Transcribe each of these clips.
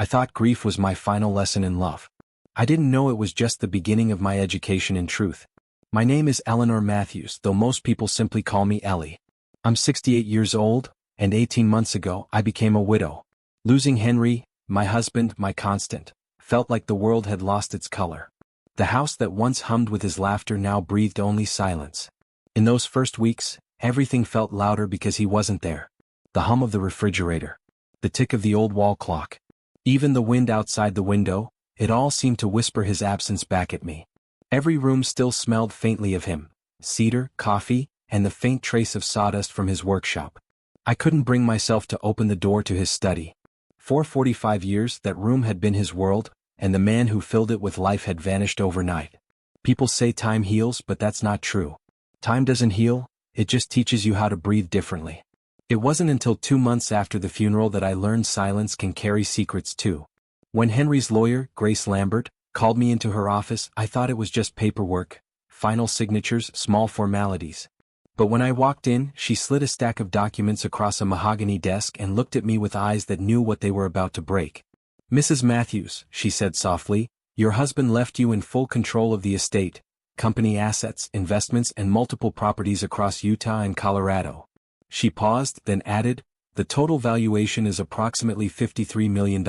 I thought grief was my final lesson in love. I didn't know it was just the beginning of my education in truth. My name is Eleanor Matthews, though most people simply call me Ellie. I'm 68 years old, and 18 months ago I became a widow. Losing Henry, my husband, my constant, felt like the world had lost its color. The house that once hummed with his laughter now breathed only silence. In those first weeks, everything felt louder because he wasn't there. The hum of the refrigerator, the tick of the old wall clock, even the wind outside the window, it all seemed to whisper his absence back at me. Every room still smelled faintly of him, cedar, coffee, and the faint trace of sawdust from his workshop. I couldn't bring myself to open the door to his study. For 45 years that room had been his world, and the man who filled it with life had vanished overnight. People say time heals, but that's not true. Time doesn't heal, it just teaches you how to breathe differently. It wasn't until 2 months after the funeral that I learned silence can carry secrets too. When Henry's lawyer, Grace Lambert, called me into her office, I thought it was just paperwork, final signatures, small formalities. But when I walked in, she slid a stack of documents across a mahogany desk and looked at me with eyes that knew what they were about to break. "Mrs. Matthews," she said softly, "your husband left you in full control of the estate, company assets, investments, and multiple properties across Utah and Colorado." She paused, then added, "The total valuation is approximately $53 million.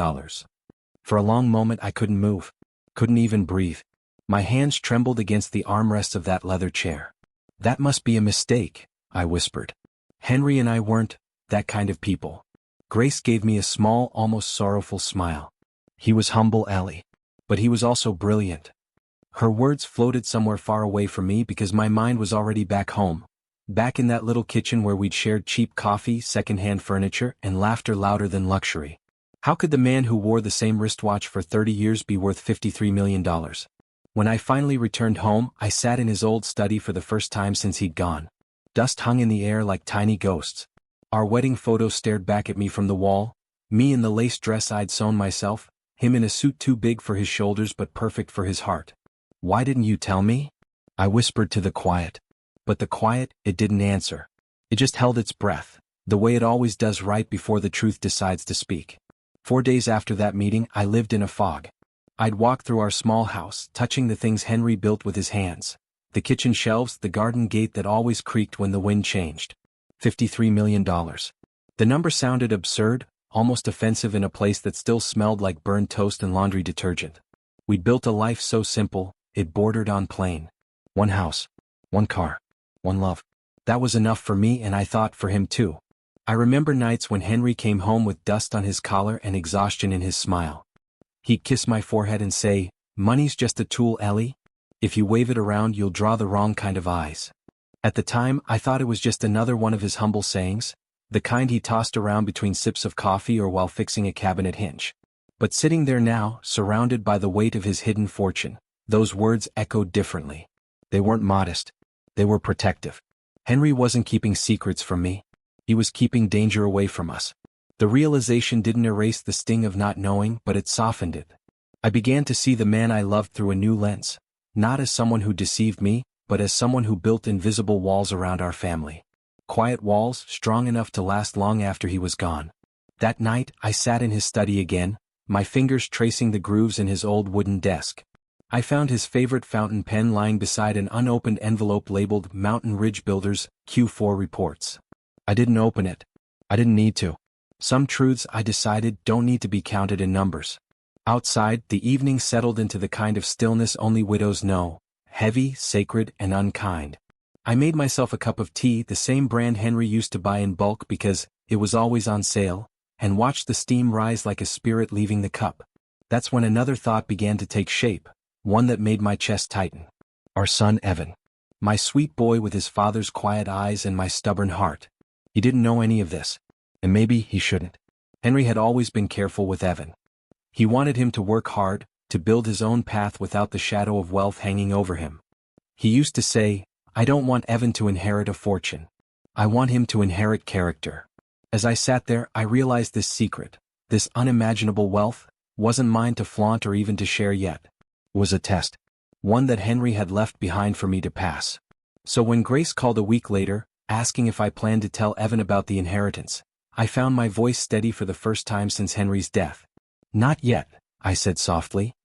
For a long moment I couldn't move. Couldn't even breathe. My hands trembled against the armrest of that leather chair. "That must be a mistake," I whispered. "Henry and I weren't that kind of people." Grace gave me a small, almost sorrowful smile. "He was humble, Ellie. But he was also brilliant." Her words floated somewhere far away from me because my mind was already back home. Back in that little kitchen where we'd shared cheap coffee, second-hand furniture, and laughter louder than luxury. How could the man who wore the same wristwatch for 30 years be worth $53 million? When I finally returned home, I sat in his old study for the first time since he'd gone. Dust hung in the air like tiny ghosts. Our wedding photo stared back at me from the wall, me in the lace dress I'd sewn myself, him in a suit too big for his shoulders but perfect for his heart. "Why didn't you tell me?" I whispered to the quiet. But the quiet, it didn't answer. It just held its breath, the way it always does right before the truth decides to speak. 4 days after that meeting, I lived in a fog. I'd walk through our small house, touching the things Henry built with his hands. The kitchen shelves, the garden gate that always creaked when the wind changed. $53 million. The number sounded absurd, almost offensive in a place that still smelled like burned toast and laundry detergent. We'd built a life so simple, it bordered on plain. One house, one car, one love. That was enough for me, and I thought for him too. I remember nights when Henry came home with dust on his collar and exhaustion in his smile. He'd kiss my forehead and say, "Money's just a tool, Ellie. If you wave it around you'll draw the wrong kind of eyes." At the time, I thought it was just another one of his humble sayings, the kind he tossed around between sips of coffee or while fixing a cabinet hinge. But sitting there now, surrounded by the weight of his hidden fortune, those words echoed differently. They weren't modest. They were protective. Henry wasn't keeping secrets from me. He was keeping danger away from us. The realization didn't erase the sting of not knowing, but it softened it. I began to see the man I loved through a new lens, not as someone who deceived me, but as someone who built invisible walls around our family. Quiet walls, strong enough to last long after he was gone. That night, I sat in his study again, my fingers tracing the grooves in his old wooden desk. I found his favorite fountain pen lying beside an unopened envelope labeled Mountain Ridge Builders, Q4 Reports. I didn't open it. I didn't need to. Some truths, I decided, don't need to be counted in numbers. Outside, the evening settled into the kind of stillness only widows know, heavy, sacred, and unkind. I made myself a cup of tea, the same brand Henry used to buy in bulk because it was always on sale, and watched the steam rise like a spirit leaving the cup. That's when another thought began to take shape, one that made my chest tighten. Our son Evan. My sweet boy with his father's quiet eyes and my stubborn heart. He didn't know any of this. And maybe he shouldn't. Henry had always been careful with Evan. He wanted him to work hard, to build his own path without the shadow of wealth hanging over him. He used to say, "I don't want Evan to inherit a fortune. I want him to inherit character." As I sat there, I realized this secret, this unimaginable wealth, wasn't mine to flaunt or even to share yet. It was a test. One that Henry had left behind for me to pass. So when Grace called a week later, asking if I planned to tell Evan about the inheritance, I found my voice steady for the first time since Henry's death. Not yet, I said softly.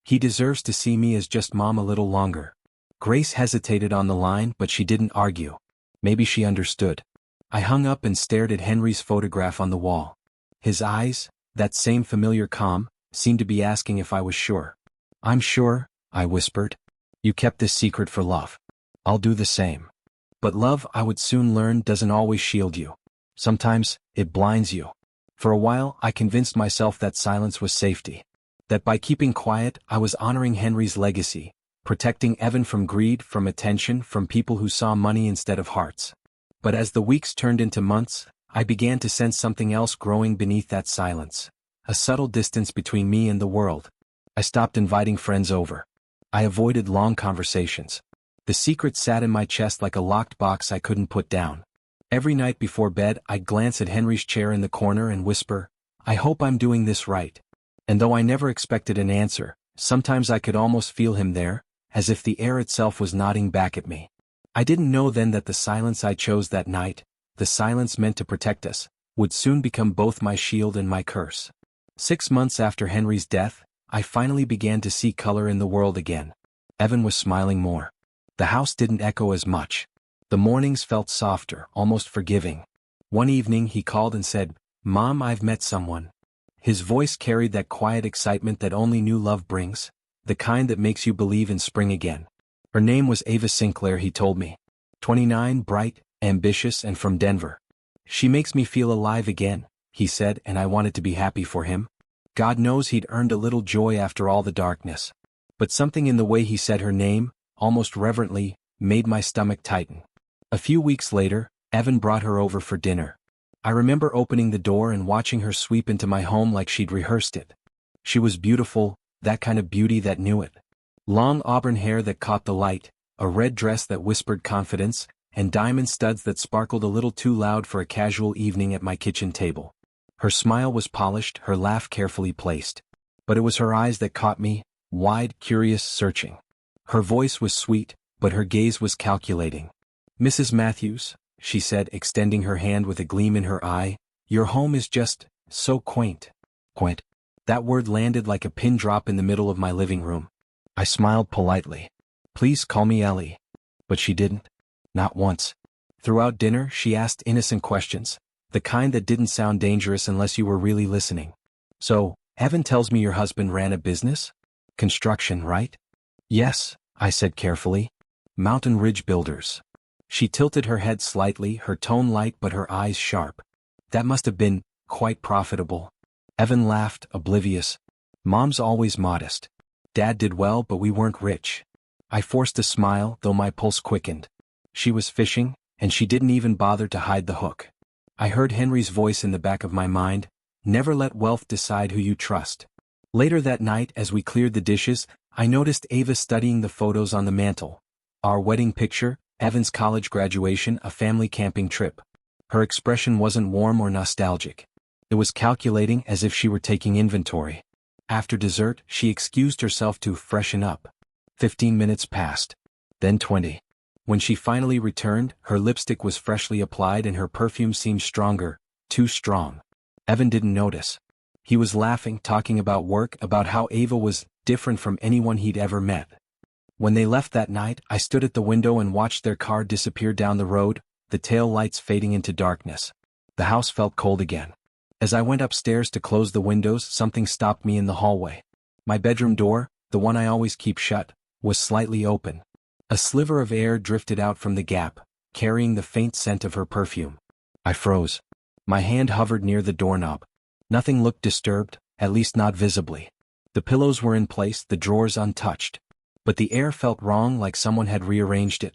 He deserves to see me as just Mom a little longer. Grace hesitated on the line, but she didn't argue. Maybe she understood. I hung up and stared at Henry's photograph on the wall. His eyes, that same familiar calm, seemed to be asking if I was sure. I'm sure, I whispered. You kept this secret for love. I'll do the same. But love, I would soon learn, doesn't always shield you. Sometimes, it blinds you. For a while, I convinced myself that silence was safety. That by keeping quiet, I was honoring Henry's legacy, protecting Evan from greed, from attention, from people who saw money instead of hearts. But as the weeks turned into months, I began to sense something else growing beneath that silence. A subtle distance between me and the world. I stopped inviting friends over. I avoided long conversations. The secret sat in my chest like a locked box I couldn't put down. Every night before bed, I'd glance at Henry's chair in the corner and whisper, I hope I'm doing this right. And though I never expected an answer, sometimes I could almost feel him there, as if the air itself was nodding back at me. I didn't know then that the silence I chose that night, the silence meant to protect us, would soon become both my shield and my curse. 6 months after Henry's death, I finally began to see color in the world again. Evan was smiling more. The house didn't echo as much. The mornings felt softer, almost forgiving. One evening he called and said, Mom, I've met someone. His voice carried that quiet excitement that only new love brings, the kind that makes you believe in spring again. Her name was Ava Sinclair, he told me. 29, bright, ambitious, and from Denver. She makes me feel alive again, he said, and I wanted to be happy for him. God knows he'd earned a little joy after all the darkness. But something in the way he said her name, almost reverently, made my stomach tighten. A few weeks later, Evan brought her over for dinner. I remember opening the door and watching her sweep into my home like she'd rehearsed it. She was beautiful, that kind of beauty that knew it. Long auburn hair that caught the light, a red dress that whispered confidence, and diamond studs that sparkled a little too loud for a casual evening at my kitchen table. Her smile was polished, her laugh carefully placed. But it was her eyes that caught me, wide, curious, searching. Her voice was sweet, but her gaze was calculating. Mrs. Matthews, she said, extending her hand with a gleam in her eye, your home is just so quaint. Quaint. That word landed like a pin drop in the middle of my living room. I smiled politely. Please call me Ellie. But she didn't. Not once. Throughout dinner, she asked innocent questions, the kind that didn't sound dangerous unless you were really listening. So, Evan tells me your husband ran a business? Construction, right? Yes, I said carefully. Mountain Ridge Builders. She tilted her head slightly, her tone light but her eyes sharp. That must have been quite profitable. Evan laughed, oblivious. Mom's always modest. Dad did well, but we weren't rich. I forced a smile, though my pulse quickened. She was fishing, and she didn't even bother to hide the hook. I heard Henry's voice in the back of my mind, never let wealth decide who you trust. Later that night, as we cleared the dishes, I noticed Ava studying the photos on the mantel. Our wedding picture, Evan's college graduation, a family camping trip. Her expression wasn't warm or nostalgic. It was calculating, as if she were taking inventory. After dessert, she excused herself to freshen up. 15 minutes passed. Then 20. When she finally returned, her lipstick was freshly applied and her perfume seemed stronger, too strong. Evan didn't notice. He was laughing, talking about work, about how Ava was different from anyone he'd ever met. When they left that night, I stood at the window and watched their car disappear down the road, the tail lights fading into darkness. The house felt cold again. As I went upstairs to close the windows, something stopped me in the hallway. My bedroom door, the one I always keep shut, was slightly open. A sliver of air drifted out from the gap, carrying the faint scent of her perfume. I froze. My hand hovered near the doorknob. Nothing looked disturbed, at least not visibly. The pillows were in place, the drawers untouched. But the air felt wrong, like someone had rearranged it.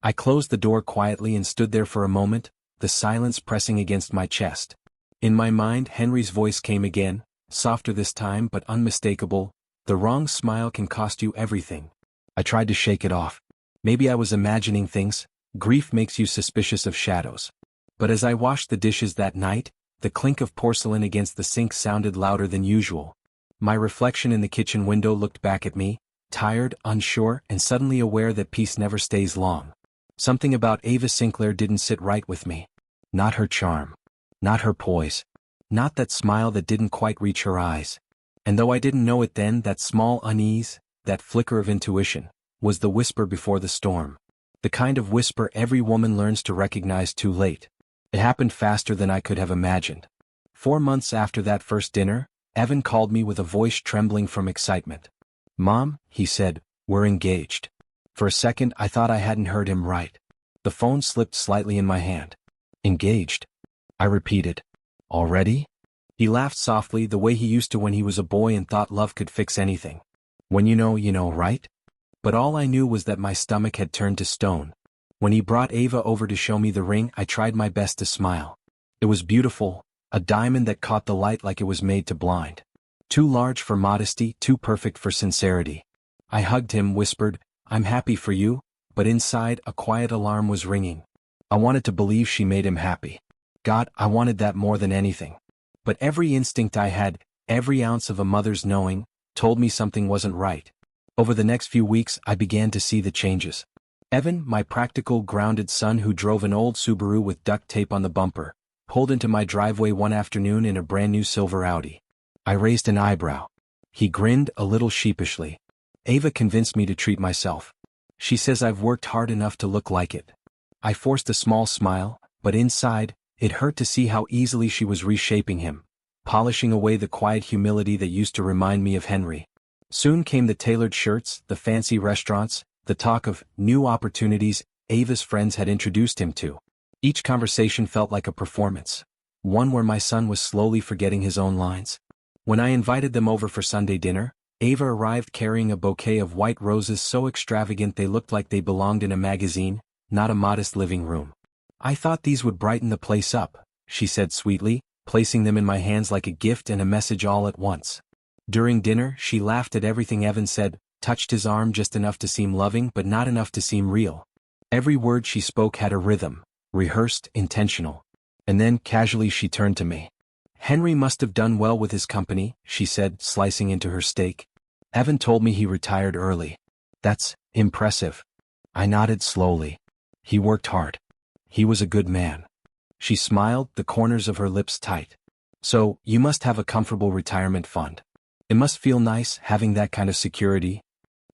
I closed the door quietly and stood there for a moment, the silence pressing against my chest. In my mind, Henry's voice came again, softer this time but unmistakable. The wrong smile can cost you everything. I tried to shake it off. Maybe I was imagining things. Grief makes you suspicious of shadows. But as I washed the dishes that night, the clink of porcelain against the sink sounded louder than usual. My reflection in the kitchen window looked back at me, tired, unsure, and suddenly aware that peace never stays long. Something about Ava Sinclair didn't sit right with me. Not her charm. Not her poise. Not that smile that didn't quite reach her eyes. And though I didn't know it then, that small unease, that flicker of intuition, was the whisper before the storm. The kind of whisper every woman learns to recognize too late. It happened faster than I could have imagined. 4 months after that first dinner, Evan called me with a voice trembling from excitement. "Mom," he said, "we're engaged." For a second I thought I hadn't heard him right. The phone slipped slightly in my hand. "Engaged?" I repeated. "Already?" He laughed softly, the way he used to when he was a boy and thought love could fix anything. "When you know, right?" But all I knew was that my stomach had turned to stone. When he brought Ava over to show me the ring, I tried my best to smile. It was beautiful, a diamond that caught the light like it was made to blind. Too large for modesty, too perfect for sincerity. I hugged him, whispered, "I'm happy for you," but inside a quiet alarm was ringing. I wanted to believe she made him happy. God, I wanted that more than anything. But every instinct I had, every ounce of a mother's knowing, told me something wasn't right. Over the next few weeks I began to see the changes. Evan, my practical, grounded son who drove an old Subaru with duct tape on the bumper, pulled into my driveway one afternoon in a brand new silver Audi. I raised an eyebrow. He grinned a little sheepishly. "Ava convinced me to treat myself. She says I've worked hard enough to look like it." I forced a small smile, but inside, it hurt to see how easily she was reshaping him, polishing away the quiet humility that used to remind me of Henry. Soon came the tailored shirts, the fancy restaurants, the talk of new opportunities Ava's friends had introduced him to. Each conversation felt like a performance, one where my son was slowly forgetting his own lines. When I invited them over for Sunday dinner, Ava arrived carrying a bouquet of white roses so extravagant they looked like they belonged in a magazine, not a modest living room. "I thought these would brighten the place up," she said sweetly, placing them in my hands like a gift and a message all at once. During dinner, she laughed at everything Evan said, touched his arm just enough to seem loving but not enough to seem real. Every word she spoke had a rhythm, rehearsed, intentional. And then, casually, she turned to me. "Henry must have done well with his company," she said, slicing into her steak. "Evan told me he retired early." "That's impressive." I nodded slowly. "He worked hard. He was a good man." She smiled, the corners of her lips tight. "So, you must have a comfortable retirement fund. It must feel nice, having that kind of security."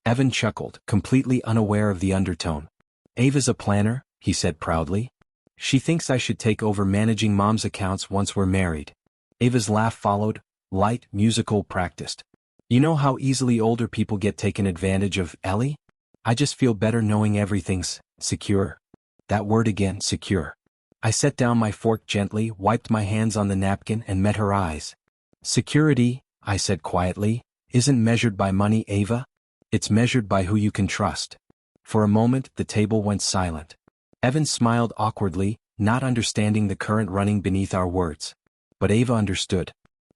Evan chuckled, completely unaware of the undertone. "Ava's a planner," he said proudly. "She thinks I should take over managing Mom's accounts once we're married." Ava's laugh followed, light, musical, practiced. "You know how easily older people get taken advantage of, Ellie? I just feel better knowing everything's secure." That word again, secure. I set down my fork gently, wiped my hands on the napkin and met her eyes. "Security," I said quietly, "isn't measured by money, Ava. It's measured by who you can trust." For a moment, the table went silent. Evan smiled awkwardly, not understanding the current running beneath our words. But Ava understood.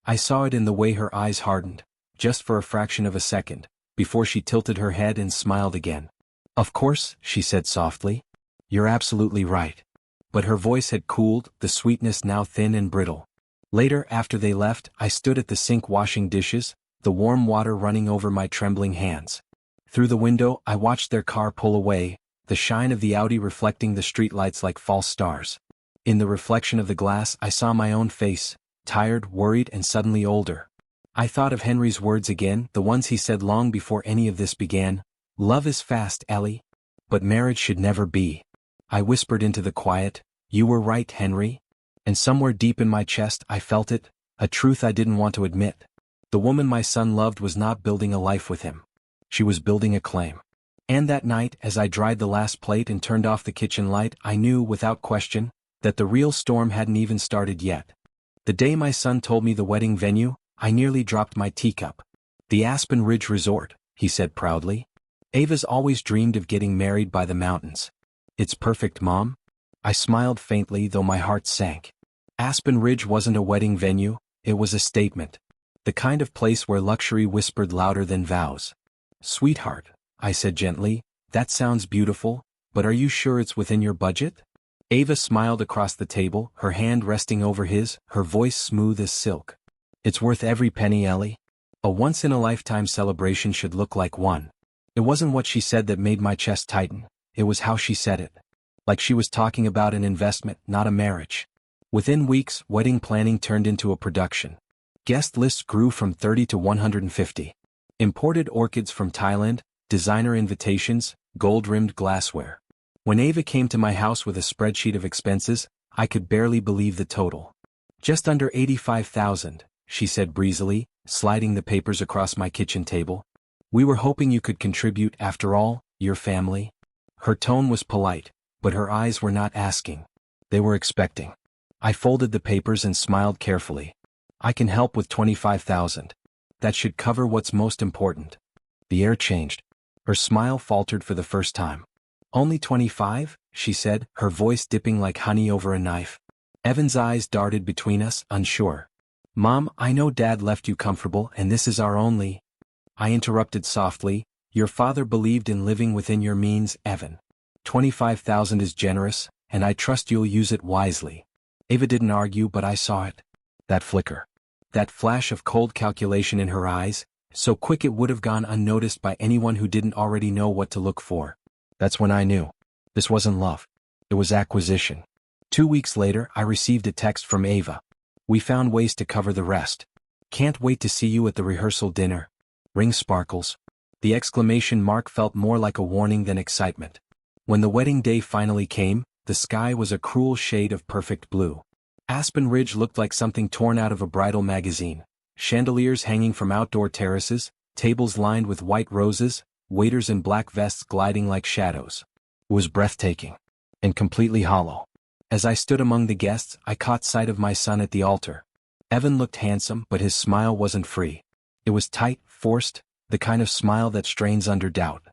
I saw it in the way her eyes hardened, just for a fraction of a second, before she tilted her head and smiled again. "Of course," she said softly. "You're absolutely right." But her voice had cooled, the sweetness now thin and brittle. Later, after they left, I stood at the sink washing dishes, the warm water running over my trembling hands. Through the window, I watched their car pull away, the shine of the Audi reflecting the streetlights like false stars. In the reflection of the glass, I saw my own face, tired, worried, and suddenly older. I thought of Henry's words again, the ones he said long before any of this began. "Love is fast, Ellie. But marriage should never be." I whispered into the quiet, "You were right, Henry." And somewhere deep in my chest I felt it, a truth I didn't want to admit. The woman my son loved was not building a life with him. She was building a claim. And that night, as I dried the last plate and turned off the kitchen light, I knew, without question, that the real storm hadn't even started yet. The day my son told me the wedding venue, I nearly dropped my teacup. "The Aspen Ridge Resort," he said proudly. "Ava's always dreamed of getting married by the mountains." "It's perfect, Mom." I smiled faintly, though my heart sank. Aspen Ridge wasn't a wedding venue, it was a statement. The kind of place where luxury whispered louder than vows. "Sweetheart," I said gently, "that sounds beautiful, but are you sure it's within your budget?" Ava smiled across the table, her hand resting over his, her voice smooth as silk. "It's worth every penny, Ellie. A once-in-a-lifetime celebration should look like one." It wasn't what she said that made my chest tighten, it was how she said it. Like she was talking about an investment, not a marriage. Within weeks, wedding planning turned into a production. Guest lists grew from 30 to 150. Imported orchids from Thailand, designer invitations, gold-rimmed glassware. When Ava came to my house with a spreadsheet of expenses, I could barely believe the total. Just under $85,000, she said breezily, sliding the papers across my kitchen table. We were hoping you could contribute after all, your family. Her tone was polite, but her eyes were not asking. They were expecting. I folded the papers and smiled carefully. I can help with $25,000. That should cover what's most important. The air changed. Her smile faltered for the first time. Only 25, she said, her voice dipping like honey over a knife. Evan's eyes darted between us, unsure. Mom, I know Dad left you comfortable and this is our only. I interrupted softly. Your father believed in living within your means, Evan. 25,000 is generous, and I trust you'll use it wisely. Ava didn't argue, but I saw it. That flicker. That flash of cold calculation in her eyes, so quick it would have gone unnoticed by anyone who didn't already know what to look for. That's when I knew. This wasn't love. It was acquisition. 2 weeks later, I received a text from Ava. We found ways to cover the rest. Can't wait to see you at the rehearsal dinner. Ring sparkles. The exclamation mark felt more like a warning than excitement. When the wedding day finally came, the sky was a cruel shade of perfect blue. Aspen Ridge looked like something torn out of a bridal magazine. Chandeliers hanging from outdoor terraces, tables lined with white roses, waiters in black vests gliding like shadows. It was breathtaking. And completely hollow. As I stood among the guests, I caught sight of my son at the altar. Evan looked handsome, but his smile wasn't free. It was tight, forced, the kind of smile that strains under doubt.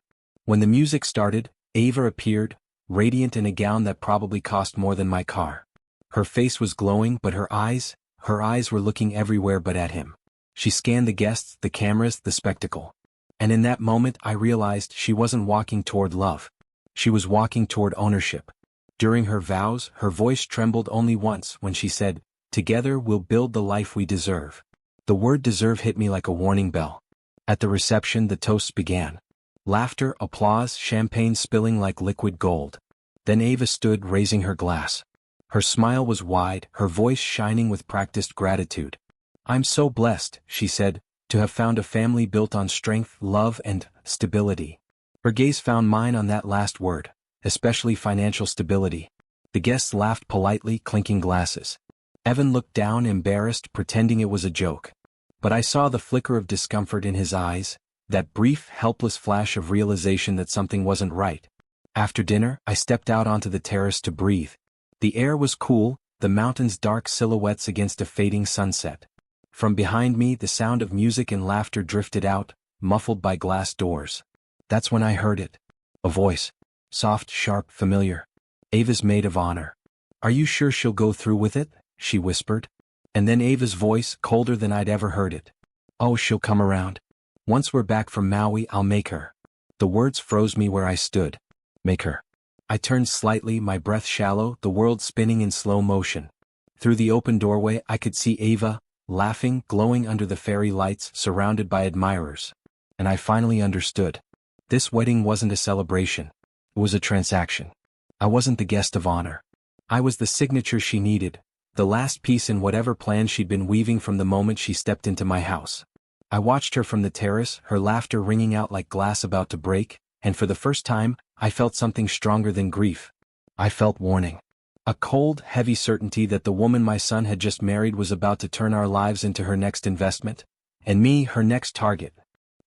When the music started, Ava appeared, radiant in a gown that probably cost more than my car. Her face was glowing, but her eyes were looking everywhere but at him. She scanned the guests, the cameras, the spectacle. And in that moment I realized she wasn't walking toward love. She was walking toward ownership. During her vows, her voice trembled only once when she said, "Together we'll build the life we deserve." The word deserve hit me like a warning bell. At the reception the toasts began. Laughter, applause, champagne spilling like liquid gold. Then Ava stood raising her glass. Her smile was wide, her voice shining with practiced gratitude. "I'm so blessed," she said, "to have found a family built on strength, love, and stability." Her gaze found mine on that last word, especially financial stability. The guests laughed politely, clinking glasses. Evan looked down, embarrassed, pretending it was a joke. But I saw the flicker of discomfort in his eyes, that brief, helpless flash of realization that something wasn't right. After dinner, I stepped out onto the terrace to breathe. The air was cool, the mountains dark silhouettes against a fading sunset. From behind me the sound of music and laughter drifted out, muffled by glass doors. That's when I heard it. A voice. Soft, sharp, familiar. "Ava's maid of honor. Are you sure she'll go through with it?" she whispered. And then Ava's voice, colder than I'd ever heard it. "Oh, she'll come around. Once we're back from Maui, I'll make her." The words froze me where I stood. Make her. I turned slightly, my breath shallow, the world spinning in slow motion. Through the open doorway I could see Ava, laughing, glowing under the fairy lights, surrounded by admirers. And I finally understood. This wedding wasn't a celebration. It was a transaction. I wasn't the guest of honor. I was the signature she needed, the last piece in whatever plan she'd been weaving from the moment she stepped into my house. I watched her from the terrace, her laughter ringing out like glass about to break, and for the first time, I felt something stronger than grief. I felt warning. A cold, heavy certainty that the woman my son had just married was about to turn our lives into her next investment, and me her next target.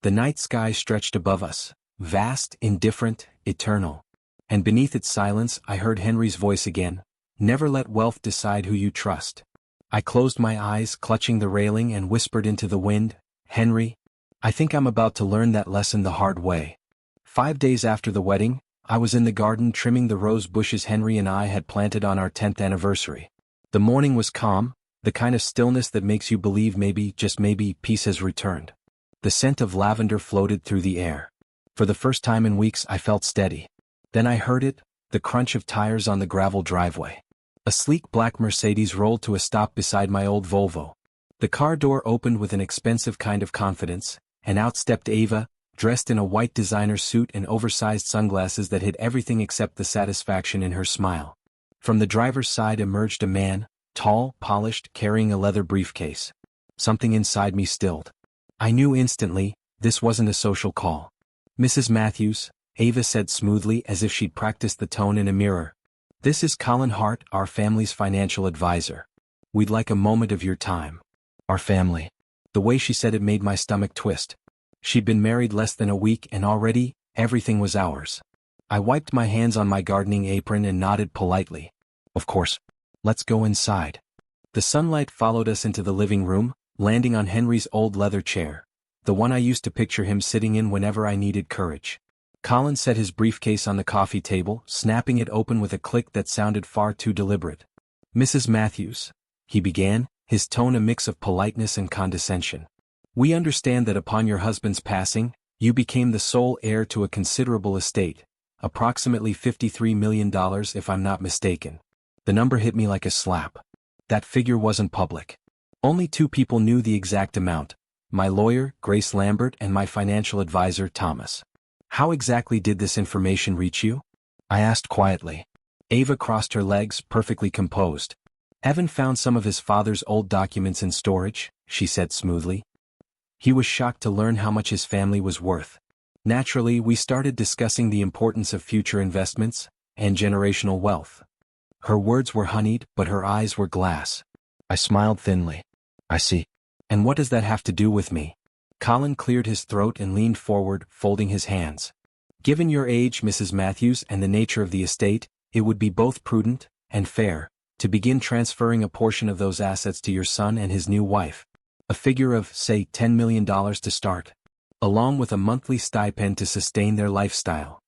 The night sky stretched above us, vast, indifferent, eternal. And beneath its silence I heard Henry's voice again. "Never let wealth decide who you trust." I closed my eyes, clutching the railing, and whispered into the wind, "Henry, I think I'm about to learn that lesson the hard way." 5 days after the wedding, I was in the garden trimming the rose bushes Henry and I had planted on our 10th anniversary. The morning was calm, the kind of stillness that makes you believe maybe, just maybe, peace has returned. The scent of lavender floated through the air. For the first time in weeks I felt steady. Then I heard it, the crunch of tires on the gravel driveway. A sleek black Mercedes rolled to a stop beside my old Volvo. The car door opened with an expensive kind of confidence, and out stepped Ava, dressed in a white designer suit and oversized sunglasses that hid everything except the satisfaction in her smile. From the driver's side emerged a man, tall, polished, carrying a leather briefcase. Something inside me stilled. I knew instantly, this wasn't a social call. "Mrs. Matthews," Ava said smoothly as if she'd practiced the tone in a mirror. "This is Colin Hart, our family's financial advisor. We'd like a moment of your time." Our family. The way she said it made my stomach twist. She'd been married less than a week and already, everything was ours. I wiped my hands on my gardening apron and nodded politely. "Of course. Let's go inside." The sunlight followed us into the living room, landing on Henry's old leather chair, the one I used to picture him sitting in whenever I needed courage. Colin set his briefcase on the coffee table, snapping it open with a click that sounded far too deliberate. "Mrs. Matthews," he began, his tone a mix of politeness and condescension. "We understand that upon your husband's passing, you became the sole heir to a considerable estate, approximately $53 million if I'm not mistaken." The number hit me like a slap. That figure wasn't public. Only two people knew the exact amount: my lawyer, Grace Lambert, and my financial advisor, Thomas. "How exactly did this information reach you?" I asked quietly. Ava crossed her legs, perfectly composed. "Evan found some of his father's old documents in storage," she said smoothly. "He was shocked to learn how much his family was worth. Naturally, we started discussing the importance of future investments and generational wealth." Her words were honeyed, but her eyes were glass. I smiled thinly. "I see. And what does that have to do with me?" Colin cleared his throat and leaned forward, folding his hands. "Given your age, Mrs. Matthews, and the nature of the estate, it would be both prudent and fair to begin transferring a portion of those assets to your son and his new wife. A figure of, say, $10 million to start, along with a monthly stipend to sustain their lifestyle."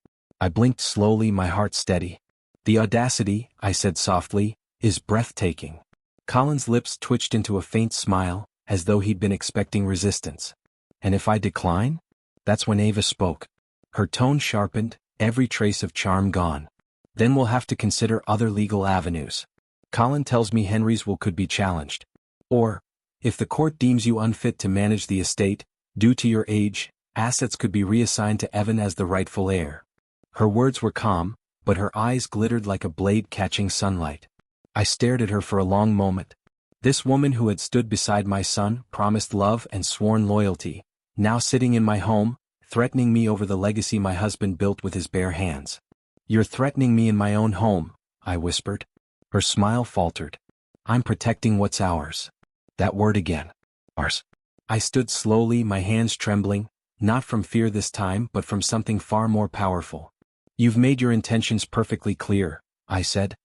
I blinked slowly, my heart steady. "The audacity," I said softly, "is breathtaking." Colin's lips twitched into a faint smile, as though he'd been expecting resistance. "And if I decline?" That's when Ava spoke. Her tone sharpened, every trace of charm gone. "Then we'll have to consider other legal avenues. Colin tells me Henry's will could be challenged. Or, if the court deems you unfit to manage the estate, due to your age, assets could be reassigned to Evan as the rightful heir." Her words were calm, but her eyes glittered like a blade catching sunlight. I stared at her for a long moment. This woman who had stood beside my son, promised love and sworn loyalty, now sitting in my home, threatening me over the legacy my husband built with his bare hands. "You're threatening me in my own home," I whispered. Her smile faltered. "I'm protecting what's ours." That word again. Ours. I stood slowly, my hands trembling, not from fear this time but from something far more powerful. "You've made your intentions perfectly clear," I said.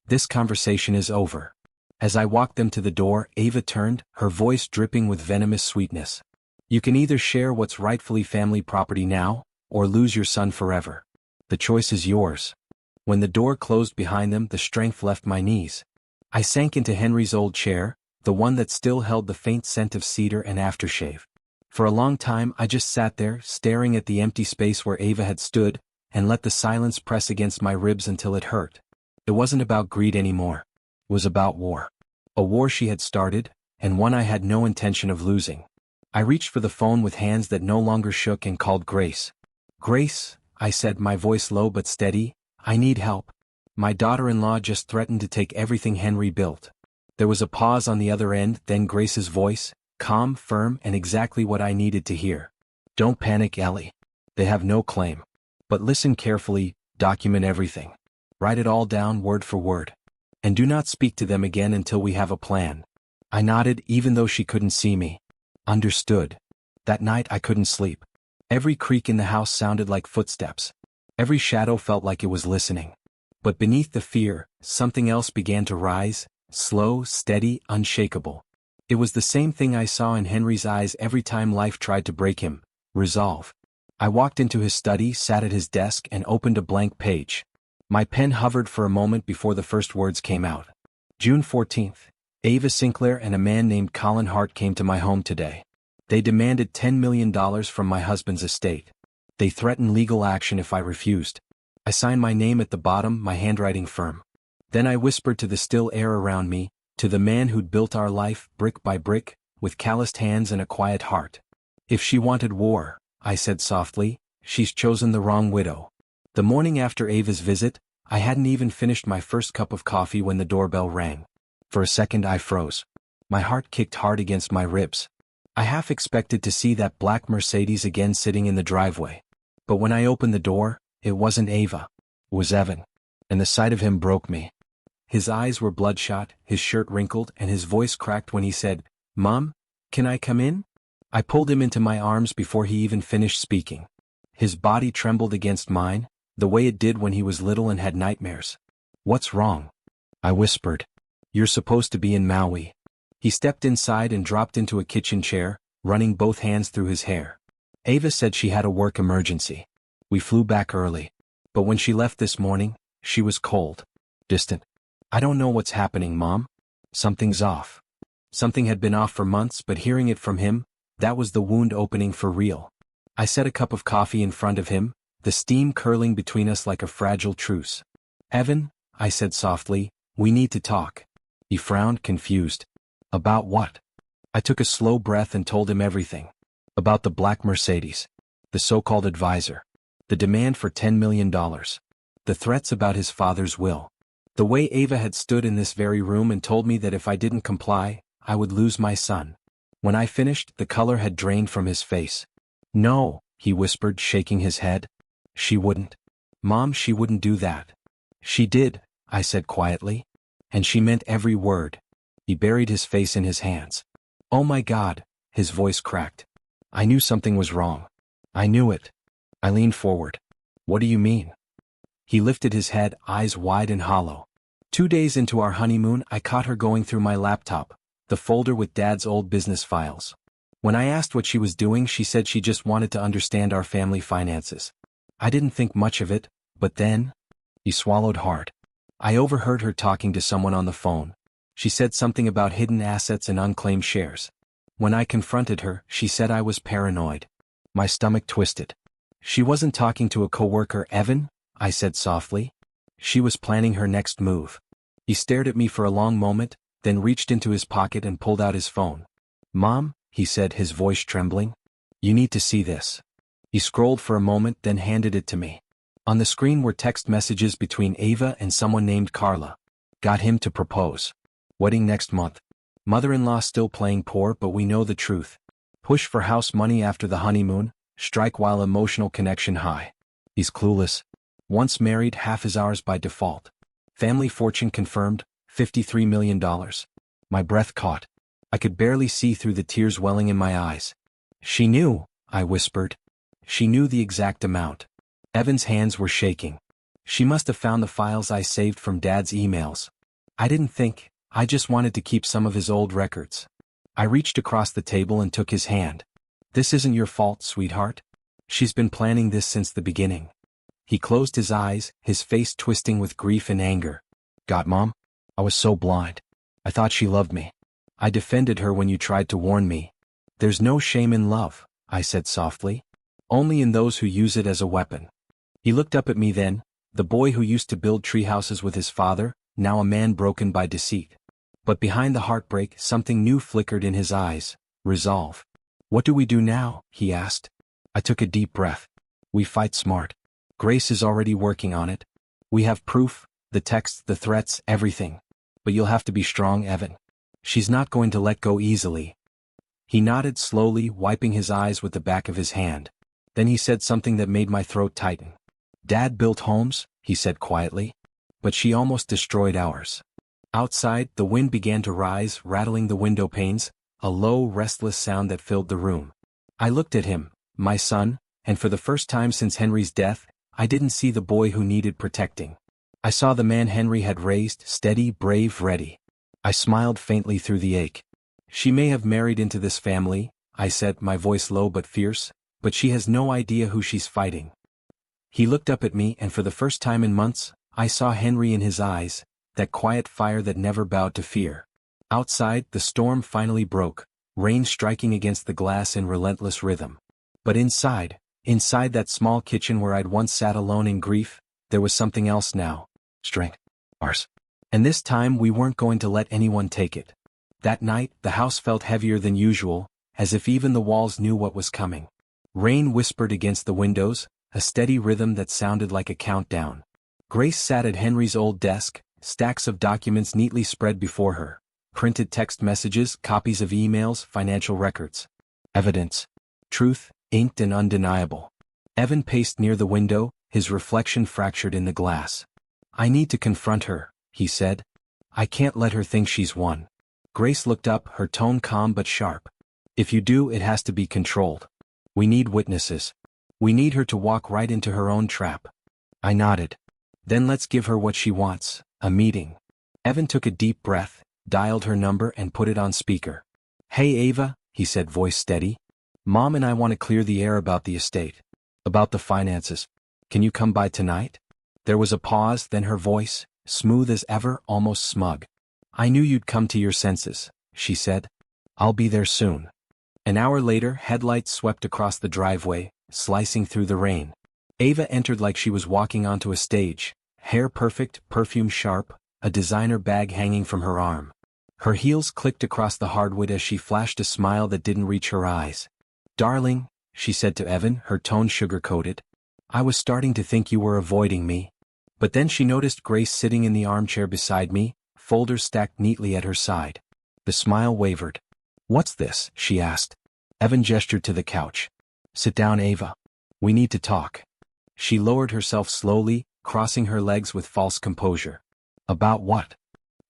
"This conversation is over." As I walked them to the door, Ava turned, her voice dripping with venomous sweetness. "You can either share what's rightfully family property now, or lose your son forever. The choice is yours." When the door closed behind them, the strength left my knees. I sank into Henry's old chair, the one that still held the faint scent of cedar and aftershave. For a long time I just sat there, staring at the empty space where Ava had stood, and let the silence press against my ribs until it hurt. It wasn't about greed anymore. It was about war. A war she had started, and one I had no intention of losing. I reached for the phone with hands that no longer shook and called Grace. "Grace," I said, my voice low but steady, "I need help. My daughter-in-law just threatened to take everything Henry built." There was a pause on the other end, then Grace's voice, calm, firm, and exactly what I needed to hear. "Don't panic, Ellie. They have no claim. But listen carefully, document everything. Write it all down word for word. And do not speak to them again until we have a plan." I nodded, even though she couldn't see me. "Understood." That night I couldn't sleep. Every creak in the house sounded like footsteps. Every shadow felt like it was listening. But beneath the fear, something else began to rise, slow, steady, unshakable. It was the same thing I saw in Henry's eyes every time life tried to break him: resolve. I walked into his study, sat at his desk, and opened a blank page. My pen hovered for a moment before the first words came out. June 14th. Ava Sinclair and a man named Colin Hart came to my home today. They demanded $10 million from my husband's estate. They threatened legal action if I refused. I signed my name at the bottom, my handwriting firm. Then I whispered to the still air around me, to the man who'd built our life, brick by brick, with calloused hands and a quiet heart. "If she wanted war," I said softly, "she's chosen the wrong widow." The morning after Ava's visit, I hadn't even finished my first cup of coffee when the doorbell rang. For a second I froze. My heart kicked hard against my ribs. I half expected to see that black Mercedes again sitting in the driveway. But when I opened the door, it wasn't Ava. It was Evan. And the sight of him broke me. His eyes were bloodshot, his shirt wrinkled, and his voice cracked when he said, "Mom, can I come in?" I pulled him into my arms before he even finished speaking. His body trembled against mine, the way it did when he was little and had nightmares. "What's wrong?" I whispered. "You're supposed to be in Maui." He stepped inside and dropped into a kitchen chair, running both hands through his hair. "Ava said she had a work emergency. We flew back early. But when she left this morning, she was cold. Distant. I don't know what's happening, Mom. Something's off." Something had been off for months, but hearing it from him, that was the wound opening for real. I set a cup of coffee in front of him, the steam curling between us like a fragile truce. "Evan," I said softly, "we need to talk." He frowned, confused. "About what?" I took a slow breath and told him everything. About the black Mercedes. The so-called advisor. The demand for $10 million. The threats about his father's will. The way Ava had stood in this very room and told me that if I didn't comply, I would lose my son. When I finished, the color had drained from his face. "No," he whispered, shaking his head. "She wouldn't. Mom, she wouldn't do that." "She did," I said quietly. "And she meant every word." He buried his face in his hands. "Oh my God," his voice cracked. I knew something was wrong. I knew it. I leaned forward. "What do you mean?" He lifted his head, eyes wide and hollow. 2 days into our honeymoon, I caught her going through my laptop, the folder with Dad's old business files. When I asked what she was doing, she said she just wanted to understand our family finances. I didn't think much of it, but then... He swallowed hard. I overheard her talking to someone on the phone. She said something about hidden assets and unclaimed shares. When I confronted her, she said I was paranoid. My stomach twisted. "She wasn't talking to a coworker, Evan," I said softly. "She was planning her next move." He stared at me for a long moment, then reached into his pocket and pulled out his phone. "Mom," he said, his voice trembling. "You need to see this." He scrolled for a moment, then handed it to me. On the screen were text messages between Ava and someone named Carla. "Got him to propose. Wedding next month. Mother-in-law still playing poor, but we know the truth. Push for house money after the honeymoon, strike while emotional connection high. He's clueless. Once married, half is ours by default. Family fortune confirmed, $53 million. My breath caught. I could barely see through the tears welling in my eyes. "She knew," I whispered. "She knew the exact amount." Evan's hands were shaking. "She must have found the files I saved from Dad's emails." I didn't think. I just wanted to keep some of his old records. I reached across the table and took his hand. "This isn't your fault, sweetheart. She's been planning this since the beginning." He closed his eyes, his face twisting with grief and anger. "God, Mom? I was so blind. I thought she loved me. I defended her when you tried to warn me." "There's no shame in love," I said softly. "Only in those who use it as a weapon." He looked up at me then, the boy who used to build treehouses with his father, now a man broken by deceit. But behind the heartbreak, something new flickered in his eyes: resolve. "What do we do now?" he asked. I took a deep breath. "We fight smart. Grace is already working on it. We have proof, the texts, the threats, everything. But you'll have to be strong, Evan. She's not going to let go easily." He nodded slowly, wiping his eyes with the back of his hand. Then he said something that made my throat tighten. "Dad built homes," he said quietly. "But she almost destroyed ours." Outside, the wind began to rise, rattling the window panes, a low, restless sound that filled the room. I looked at him, my son, and for the first time since Henry's death, I didn't see the boy who needed protecting. I saw the man Henry had raised, steady, brave, ready. I smiled faintly through the ache. "She may have married into this family," I said, my voice low but fierce, "but she has no idea who she's fighting." He looked up at me, and for the first time in months, I saw Henry in his eyes, that quiet fire that never bowed to fear. Outside, the storm finally broke, rain striking against the glass in relentless rhythm. But inside that small kitchen where I'd once sat alone in grief, there was something else now. Strength. Ours. And this time we weren't going to let anyone take it. That night, the house felt heavier than usual, as if even the walls knew what was coming. Rain whispered against the windows, a steady rhythm that sounded like a countdown. Grace sat at Henry's old desk, stacks of documents neatly spread before her, printed text messages, copies of emails, financial records. Evidence. Truth, inked and undeniable. Evan paced near the window, his reflection fractured in the glass. I need to confront her, he said. I can't let her think she's won. Grace looked up, her tone calm but sharp. If you do, it has to be controlled. We need witnesses. We need her to walk right into her own trap. I nodded. Then let's give her what she wants, a meeting. Evan took a deep breath, dialed her number and put it on speaker. Hey Ava, he said, voice steady. Mom and I want to clear the air about the estate. About the finances. Can you come by tonight? There was a pause, then her voice, smooth as ever, almost smug. I knew you'd come to your senses, she said. I'll be there soon. An hour later, headlights swept across the driveway, slicing through the rain. Ava entered like she was walking onto a stage, hair perfect, perfume sharp, a designer bag hanging from her arm. Her heels clicked across the hardwood as she flashed a smile that didn't reach her eyes. Darling, she said to Evan, her tone sugar-coated. I was starting to think you were avoiding me. But then she noticed Grace sitting in the armchair beside me, folders stacked neatly at her side. The smile wavered. What's this? She asked. Evan gestured to the couch. Sit down, Ava. We need to talk. She lowered herself slowly, crossing her legs with false composure. About what?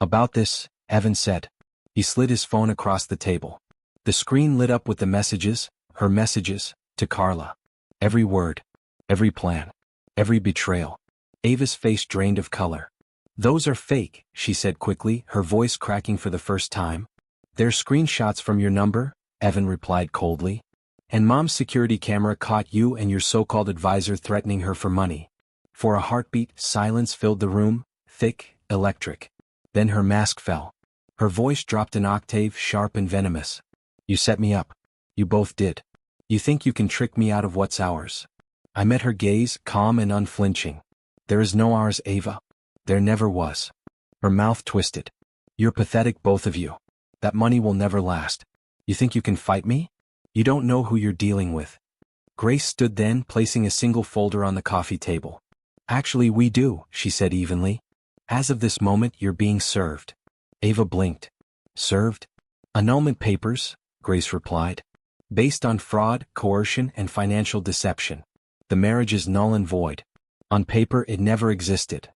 About this, Evan said. He slid his phone across the table. The screen lit up with the messages, her messages, to Carla. Every word. Every plan. Every betrayal. Ava's face drained of color. Those are fake, she said quickly, her voice cracking for the first time. They're screenshots from your number, Evan replied coldly. And Mom's security camera caught you and your so-called advisor threatening her for money. For a heartbeat, silence filled the room, thick, electric. Then her mask fell. Her voice dropped an octave, sharp and venomous. You set me up. You both did. You think you can trick me out of what's ours. I met her gaze, calm and unflinching. There is no ours, Ava. There never was. Her mouth twisted. You're pathetic, both of you. That money will never last. You think you can fight me? You don't know who you're dealing with. Grace stood then, placing a single folder on the coffee table. Actually, we do, she said evenly. As of this moment, you're being served. Ava blinked. Served? Annulment papers, Grace replied. Based on fraud, coercion, and financial deception. The marriage is null and void. On paper, it never existed.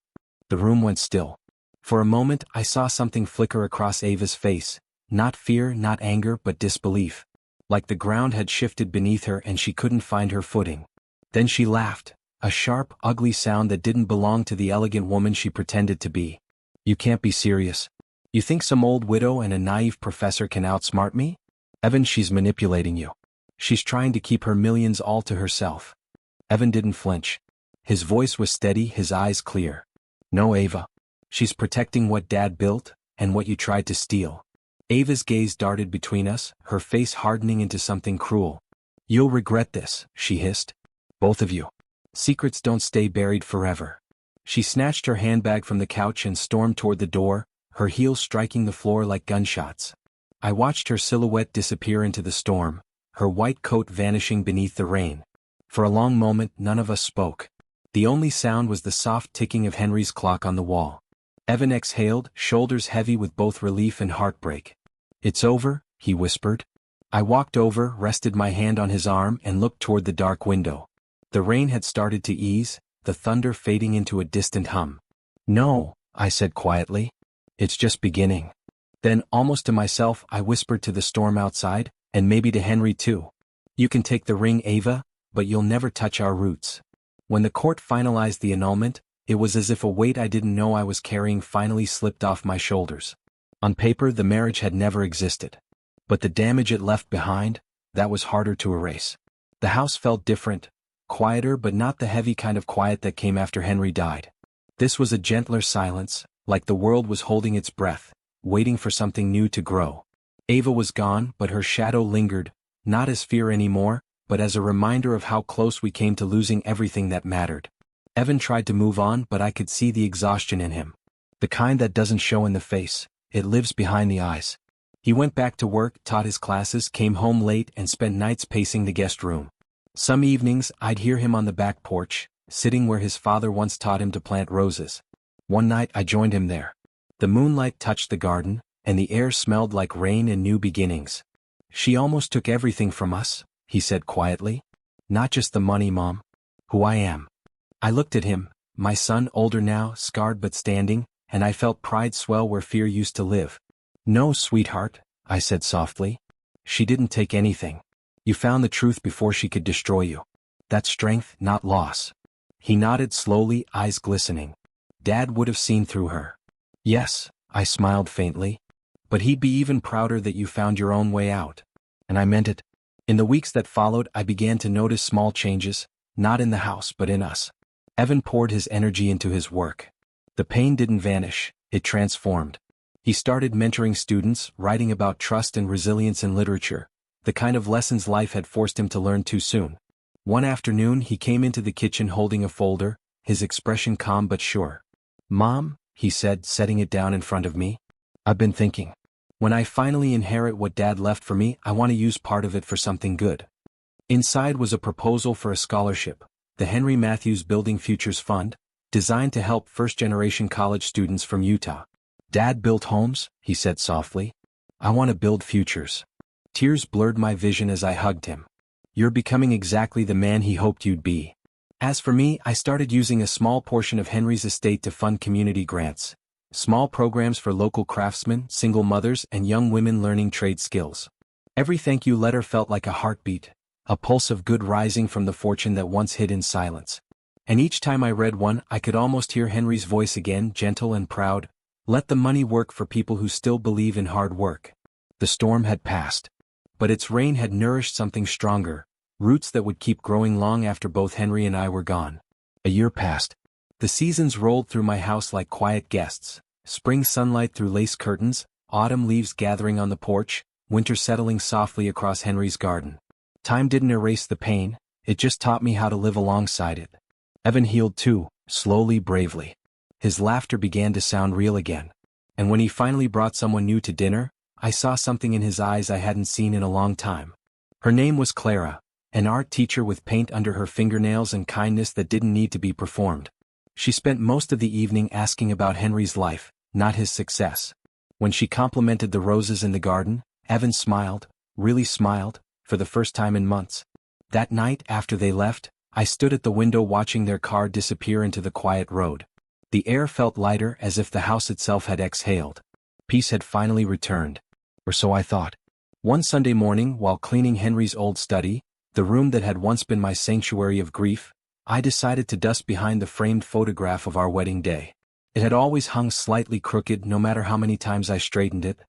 The room went still. For a moment, I saw something flicker across Ava's face. Not fear, not anger, but disbelief. Like the ground had shifted beneath her and she couldn't find her footing. Then she laughed, a sharp, ugly sound that didn't belong to the elegant woman she pretended to be. You can't be serious. You think some old widow and a naive professor can outsmart me? Evan, she's manipulating you. She's trying to keep her millions all to herself. Evan didn't flinch. His voice was steady, his eyes clear. No, Ava. She's protecting what Dad built, and what you tried to steal. Ava's gaze darted between us, her face hardening into something cruel. You'll regret this, she hissed. Both of you. Secrets don't stay buried forever. She snatched her handbag from the couch and stormed toward the door, her heels striking the floor like gunshots. I watched her silhouette disappear into the storm, her white coat vanishing beneath the rain. For a long moment, none of us spoke. The only sound was the soft ticking of Henry's clock on the wall. Evan exhaled, shoulders heavy with both relief and heartbreak. It's over, he whispered. I walked over, rested my hand on his arm and looked toward the dark window. The rain had started to ease, the thunder fading into a distant hum. No, I said quietly. It's just beginning. Then, almost to myself, I whispered to the storm outside, and maybe to Henry too. You can take the ring, Ava, but you'll never touch our roots. When the court finalized the annulment, it was as if a weight I didn't know I was carrying finally slipped off my shoulders. On paper, the marriage had never existed. But the damage it left behind, that was harder to erase. The house felt different, quieter but not the heavy kind of quiet that came after Henry died. This was a gentler silence, like the world was holding its breath, waiting for something new to grow. Ava was gone, but her shadow lingered, not as fear anymore, but as a reminder of how close we came to losing everything that mattered. Evan tried to move on, but I could see the exhaustion in him. The kind that doesn't show in the face, it lives behind the eyes. He went back to work, taught his classes, came home late and spent nights pacing the guest room. Some evenings, I'd hear him on the back porch, sitting where his father once taught him to plant roses. One night I joined him there. The moonlight touched the garden, and the air smelled like rain and new beginnings. "She almost took everything from us," he said quietly. "Not just the money, Mom. Who I am." I looked at him, my son older now, scarred but standing, and I felt pride swell where fear used to live. "No, sweetheart," I said softly. "She didn't take anything. You found the truth before she could destroy you. That's strength, not loss." He nodded slowly, eyes glistening. "Dad would have seen through her." "Yes," I smiled faintly. "But he'd be even prouder that you found your own way out." And I meant it. In the weeks that followed, I began to notice small changes, not in the house but in us. Evan poured his energy into his work. The pain didn't vanish, it transformed. He started mentoring students, writing about trust and resilience in literature, the kind of lessons life had forced him to learn too soon. One afternoon he came into the kitchen holding a folder, his expression calm but sure. "Mom," he said, setting it down in front of me, "I've been thinking. When I finally inherit what Dad left for me, I want to use part of it for something good." Inside was a proposal for a scholarship, the Henry Matthews Building Futures Fund, designed to help first-generation college students from Utah. "Dad built homes," he said softly. "I want to build futures." Tears blurred my vision as I hugged him. "You're becoming exactly the man he hoped you'd be." As for me, I started using a small portion of Henry's estate to fund community grants, small programs for local craftsmen, single mothers, and young women learning trade skills. Every thank you letter felt like a heartbeat, a pulse of good rising from the fortune that once hid in silence. And each time I read one, I could almost hear Henry's voice again, gentle and proud. "Let the money work for people who still believe in hard work." The storm had passed. But its rain had nourished something stronger, roots that would keep growing long after both Henry and I were gone. A year passed. The seasons rolled through my house like quiet guests, spring sunlight through lace curtains, autumn leaves gathering on the porch, winter settling softly across Henry's garden. Time didn't erase the pain, it just taught me how to live alongside it. Evan healed too, slowly, bravely. His laughter began to sound real again. And when he finally brought someone new to dinner, I saw something in his eyes I hadn't seen in a long time. Her name was Clara, an art teacher with paint under her fingernails and kindness that didn't need to be performed. She spent most of the evening asking about Henry's life, not his success. When she complimented the roses in the garden, Evan smiled, really smiled, for the first time in months. That night, after they left, I stood at the window watching their car disappear into the quiet road. The air felt lighter, as if the house itself had exhaled. Peace had finally returned. Or so I thought. One Sunday morning, while cleaning Henry's old study, the room that had once been my sanctuary of grief, I decided to dust behind the framed photograph of our wedding day. It had always hung slightly crooked no matter how many times I straightened it.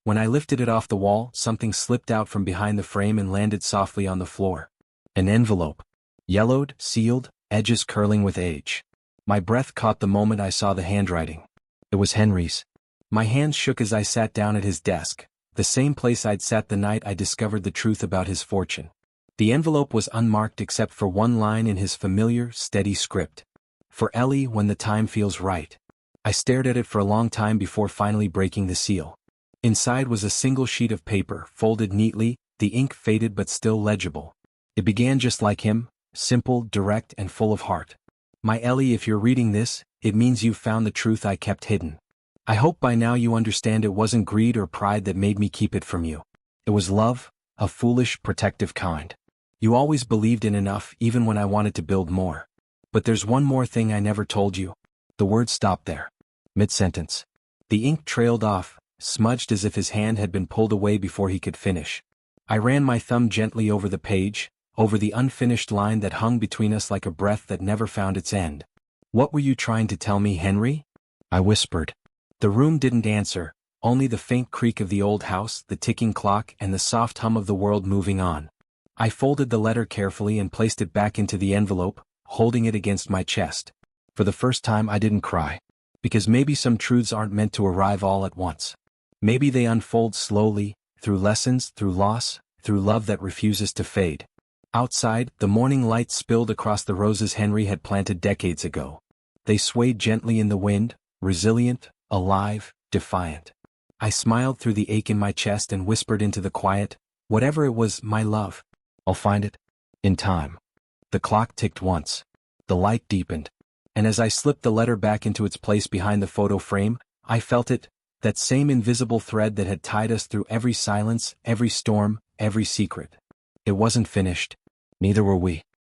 When I lifted it off the wall, something slipped out from behind the frame and landed softly on the floor. An envelope. Yellowed, sealed, edges curling with age. My breath caught the moment I saw the handwriting. It was Henry's. My hands shook as I sat down at his desk, the same place I'd sat the night I discovered the truth about his fortune. The envelope was unmarked except for one line in his familiar, steady script. "For Ellie, when the time feels right." I stared at it for a long time before finally breaking the seal. Inside was a single sheet of paper, folded neatly, the ink faded but still legible. It began just like him, simple, direct, and full of heart. "My Ellie, if you're reading this, it means you've found the truth I kept hidden. I hope by now you understand it wasn't greed or pride that made me keep it from you. It was love, a foolish, protective kind. You always believed in enough even when I wanted to build more. But there's one more thing I never told you." The word stopped there. Mid-sentence. The ink trailed off, smudged as if his hand had been pulled away before he could finish. I ran my thumb gently over the page, over the unfinished line that hung between us like a breath that never found its end. "What were you trying to tell me, Henry?" I whispered. The room didn't answer, only the faint creak of the old house, the ticking clock, and the soft hum of the world moving on. I folded the letter carefully and placed it back into the envelope, holding it against my chest. For the first time I didn't cry. Because maybe some truths aren't meant to arrive all at once. Maybe they unfold slowly, through lessons, through loss, through love that refuses to fade. Outside, the morning light spilled across the roses Henry had planted decades ago. They swayed gently in the wind, resilient, alive, defiant. I smiled through the ache in my chest and whispered into the quiet, "Whatever it was, my love, I'll find it. In time." The clock ticked once. The light deepened. And as I slipped the letter back into its place behind the photo frame, I felt it, That same invisible thread that had tied us through every silence, every storm, every secret. It wasn't finished. Neither were we.